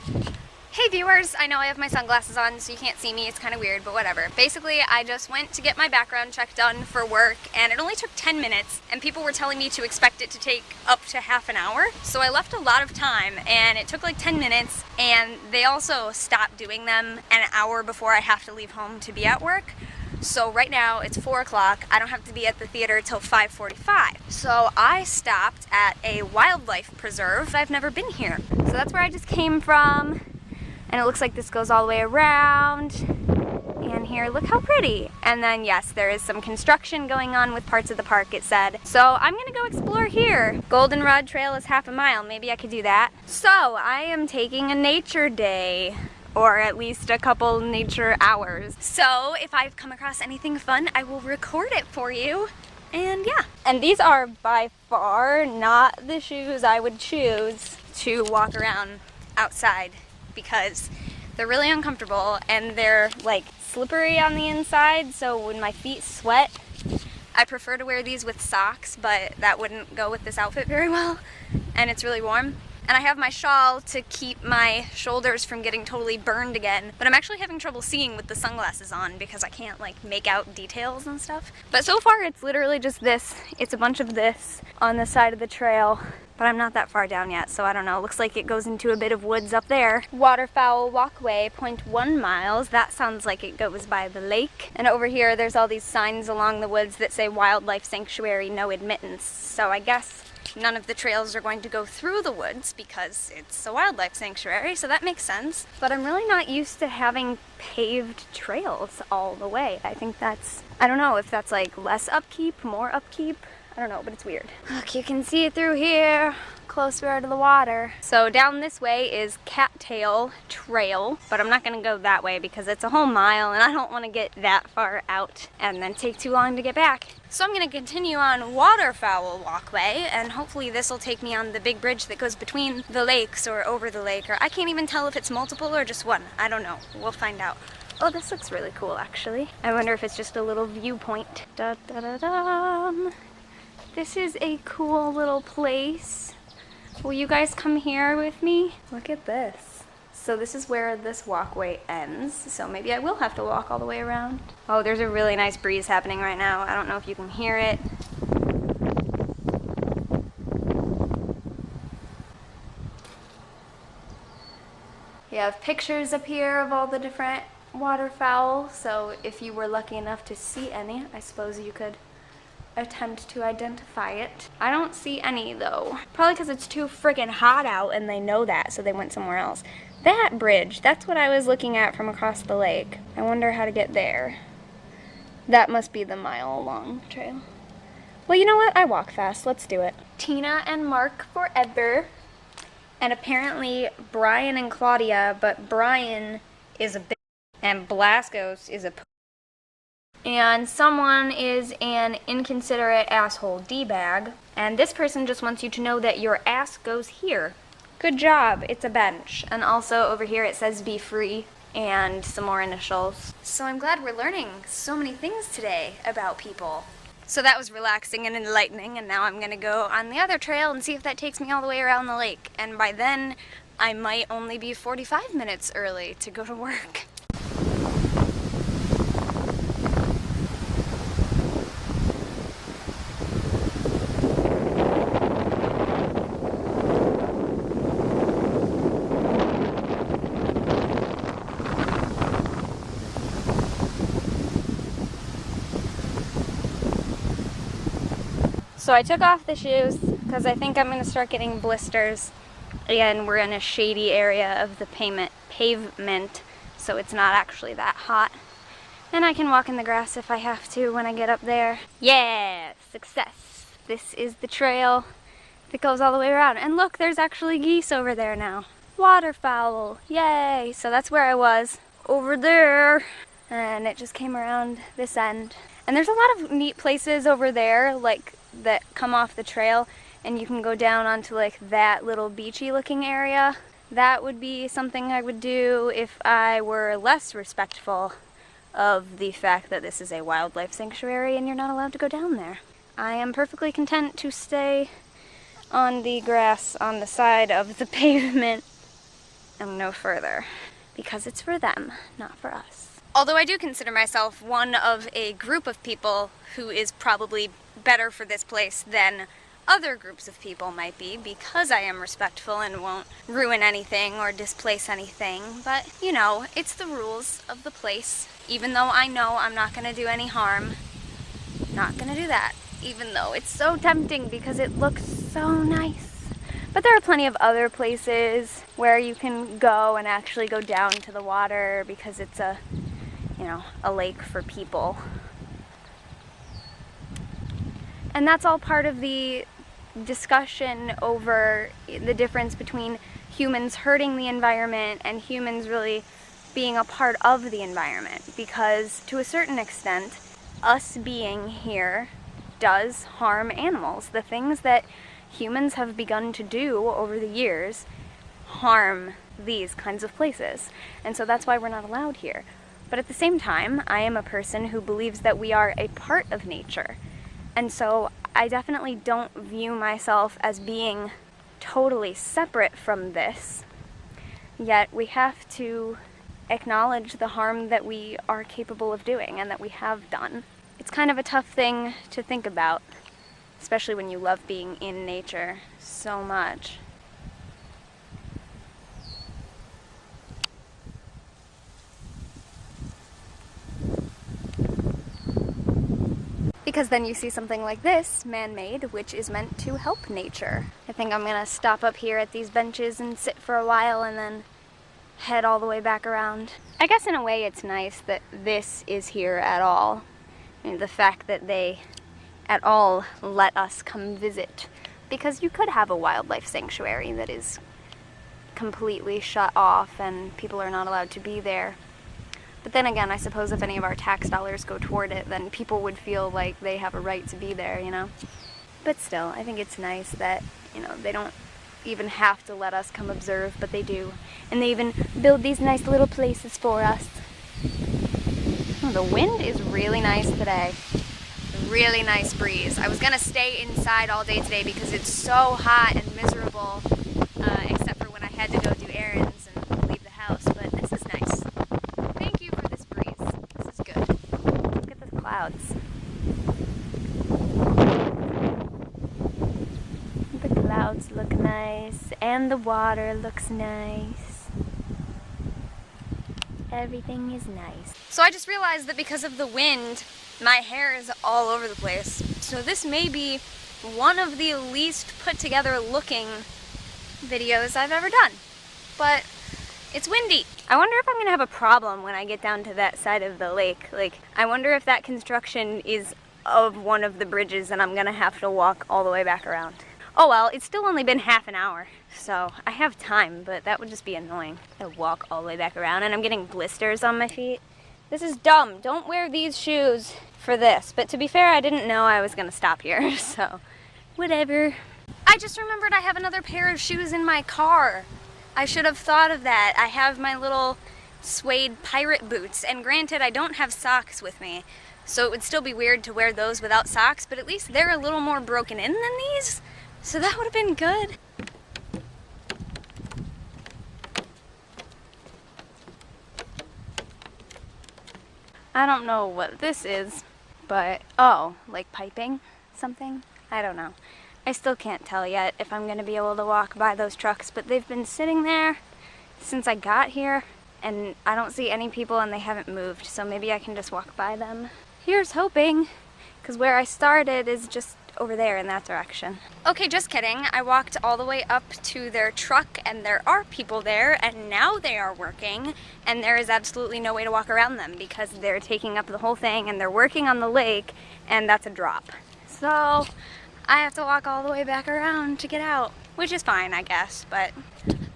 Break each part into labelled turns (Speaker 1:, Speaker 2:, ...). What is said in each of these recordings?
Speaker 1: Hey viewers, I know I have my sunglasses on so you can't see me, it's kind of weird, but whatever. Basically, I just went to get my background check done for work and it only took 10 minutes and people were telling me to expect it to take up to half an hour. So I left a lot of time and it took like 10 minutes and they also stopped doing them an hour before I have to leave home to be at work. So right now it's 4 o'clock, I don't have to be at the theater till 5:45. So I stopped at a wildlife preserve. I've never been here. So that's where I just came from. And it looks like this goes all the way around. And here, look how pretty. And then yes, there is some construction going on with parts of the park, it said. So I'm gonna go explore here. Goldenrod Trail is half a mile, maybe I could do that. So I am taking a nature day, or at least a couple nature hours. So if I've come across anything fun, I will record it for you. And yeah. And these are by far not the shoes I would choose to walk around outside, because they're really uncomfortable and they're like slippery on the inside, so when my feet sweat, I prefer to wear these with socks, but that wouldn't go with this outfit very well, and it's really warm. And I have my shawl to keep my shoulders from getting totally burned again, but I'm actually having trouble seeing with the sunglasses on because I can't like make out details and stuff. But so far it's literally just this. It's a bunch of this on the side of the trail. But I'm not that far down yet, so I don't know. Looks like it goes into a bit of woods up there. Waterfowl walkway, 0.1 miles. That sounds like it goes by the lake. And over here, there's all these signs along the woods that say wildlife sanctuary, no admittance. So I guess none of the trails are going to go through the woods because it's a wildlife sanctuary, so that makes sense. But I'm really not used to having paved trails all the way. I think that's, I don't know if that's like less upkeep, more upkeep. I don't know, but it's weird. Look, you can see it through here, closer to the water. So down this way is Cattail Trail, but I'm not gonna go that way because it's a whole mile and I don't wanna get that far out and then take too long to get back. So I'm gonna continue on Waterfowl Walkway, and hopefully this will take me on the big bridge that goes between the lakes or over the lake, or I can't even tell if it's multiple or just one. I don't know, we'll find out. Oh, this looks really cool actually. I wonder if it's just a little viewpoint. Da da da da. This is a cool little place. Will you guys come here with me? Look at this. So this is where this walkway ends. So maybe I will have to walk all the way around. Oh, there's a really nice breeze happening right now. I don't know if you can hear it. You have pictures up here of all the different waterfowl. So if you were lucky enough to see any, I suppose you could attempt to identify it. I don't see any though. Probably because it's too friggin' hot out and they know that, so they went somewhere else. That bridge, that's what I was looking at from across the lake. I wonder how to get there. That must be the mile-long trail. Well, you know what? I walk fast. Let's do it. Tina and Mark forever. And apparently Brian and Claudia, but Brian is a bitch and Blascos is a and someone is an inconsiderate asshole D-bag, and this person just wants you to know that your ass goes here. Good job, it's a bench. And also over here it says be free, and some more initials. So I'm glad we're learning so many things today about people. So that was relaxing and enlightening, and now I'm gonna go on the other trail and see if that takes me all the way around the lake. And by then, I might only be 45 minutes early to go to work. So I took off the shoes because I think I'm going to start getting blisters. Again, we're in a shady area of the pavement, so it's not actually that hot. And I can walk in the grass if I have to when I get up there. Yeah, success. This is the trail that goes all the way around. And look, there's actually geese over there now. Waterfowl, yay. So that's where I was, over there. And it just came around this end. And there's a lot of neat places over there, like that come off the trail, and you can go down onto like that little beachy looking area. That would be something I would do if I were less respectful of the fact that this is a wildlife sanctuary and you're not allowed to go down there. I am perfectly content to stay on the grass on the side of the pavement. and no further, because it's for them, not for us. Although I do consider myself one of a group of people who is probably better for this place than other groups of people might be, because I am respectful and won't ruin anything or displace anything. But, you know, it's the rules of the place. Even though I know I'm not going to do any harm, not going to do that. Even though it's so tempting because it looks so nice. But there are plenty of other places where you can go and actually go down to the water because it's a, you know, a lake for people. And that's all part of the discussion over the difference between humans hurting the environment and humans really being a part of the environment. Because to a certain extent, us being here does harm animals. The things that humans have begun to do over the years harm these kinds of places. And so that's why we're not allowed here. But at the same time, I am a person who believes that we are a part of nature. And so I definitely don't view myself as being totally separate from this. Yet we have to acknowledge the harm that we are capable of doing and that we have done. It's kind of a tough thing to think about, especially when you love being in nature so much. Because then you see something like this, man-made, which is meant to help nature. I think I'm gonna stop up here at these benches and sit for a while and then head all the way back around. I guess in a way it's nice that this is here at all. I mean, the fact that they at all let us come visit. Because you could have a wildlife sanctuary that is completely shut off and people are not allowed to be there. But then again, I suppose if any of our tax dollars go toward it, then people would feel like they have a right to be there, you know? But still, I think it's nice that, you know, they don't even have to let us come observe, but they do. And they even build these nice little places for us. Oh, the wind is really nice today. Really nice breeze. I was gonna stay inside all day today because it's so hot and miserable, except for when I had to go do errands and leave the house, but this is nice. Thank you for this breeze. This is good. Look at the clouds. The clouds look nice, and the water looks nice. Everything is nice. So I just realized that because of the wind, my hair is all over the place. So this may be one of the least put together looking videos I've ever done. But it's windy. I wonder if I'm gonna have a problem when I get down to that side of the lake. Like, I wonder if that construction is of one of the bridges and I'm gonna have to walk all the way back around. Oh well, it's still only been half an hour, so I have time, but that would just be annoying. I walk all the way back around and I'm getting blisters on my feet. This is dumb. Don't wear these shoes for this. But to be fair, I didn't know I was gonna stop here, so whatever. I just remembered I have another pair of shoes in my car. I should have thought of that. I have my little suede pirate boots, and granted, I don't have socks with me, so it would still be weird to wear those without socks, but at least they're a little more broken in than these, so that would have been good. I don't know what this is, but, oh, like piping? Something? I don't know. I still can't tell yet if I'm gonna be able to walk by those trucks, but they've been sitting there since I got here, and I don't see any people and they haven't moved, so maybe I can just walk by them. Here's hoping, because where I started is just over there in that direction. Okay, just kidding. I walked all the way up to their truck and there are people there, and now they are working, and there is absolutely no way to walk around them because they're taking up the whole thing and they're working on the lake, and that's a drop. So I have to walk all the way back around to get out, which is fine, I guess, but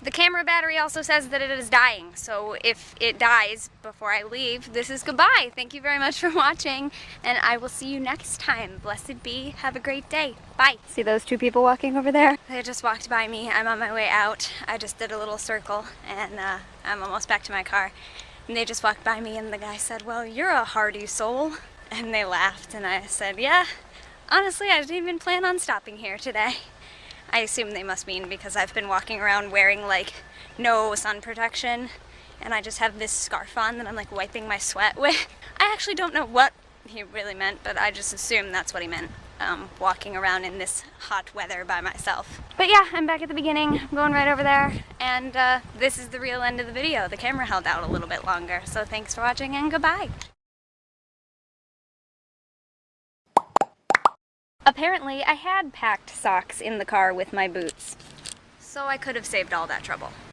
Speaker 1: the camera battery also says that it is dying, so if it dies before I leave, this is goodbye. Thank you very much for watching, and I will see you next time. Blessed be. Have a great day. Bye. See those two people walking over there? They just walked by me. I'm on my way out. I just did a little circle, and I'm almost back to my car. And they just walked by me, and the guy said, "Well, you're a hardy soul." And they laughed, and I said, "Yeah, honestly, I didn't even plan on stopping here today." I assume they must mean because I've been walking around wearing like no sun protection, and I just have this scarf on that I'm like wiping my sweat with. I actually don't know what he really meant, but I just assumed that's what he meant, walking around in this hot weather by myself. But yeah, I'm back at the beginning, I'm going right over there, and this is the real end of the video. The camera held out a little bit longer, so thanks for watching and goodbye. Apparently, I had packed socks in the car with my boots, so I could have saved all that trouble.